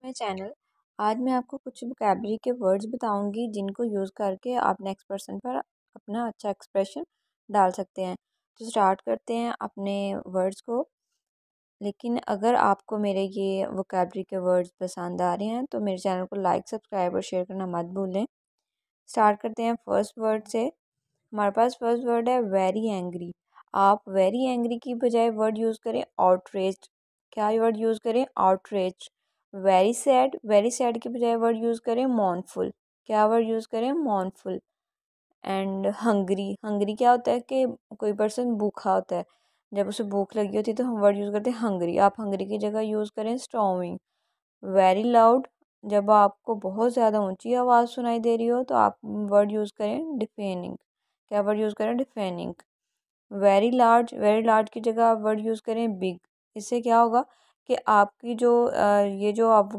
मैं चैनल आज मैं आपको कुछ वोकैबलरी के वर्ड्स बताऊंगी जिनको यूज़ करके आप नेक्स्ट पर्सन पर अपना अच्छा एक्सप्रेशन डाल सकते हैं। तो स्टार्ट करते हैं अपने वर्ड्स को। लेकिन अगर आपको मेरे ये वोकैबलरी के वर्ड्स पसंद आ रहे हैं तो मेरे चैनल को लाइक सब्सक्राइब और शेयर करना मत भूलें। स्टार्ट करते हैं फर्स्ट वर्ड से। हमारे पास फर्स्ट वर्ड है वेरी एंग्री। आप वेरी एंग्री की बजाय वर्ड यूज़ करें आउटरेज्ड। क्या वर्ड यूज़ करें? आउटरेज्ड। वेरी सैड की बजाय वर्ड यूज़ करें मॉर्नफुल। क्या वर्ड यूज़ करें? मॉर्नफुल। And Hungary. हंगरी क्या होता है कि कोई पर्सन भूखा होता है, जब उसे भूख लगी होती है तो हम वर्ड यूज़ करते हैं हंगरी। आप हंगरी की जगह यूज़ करें स्टॉर्मिंग। Very loud. जब आपको बहुत ज़्यादा ऊंची आवाज़ सुनाई दे रही हो तो आप वर्ड यूज़ करें डिफेनिंग। क्या वर्ड यूज़ करें? डिफेनिंग। वेरी लार्ज की जगह आप वर्ड यूज़ करें बिग। इससे क्या होगा कि आपकी जो ये जो आप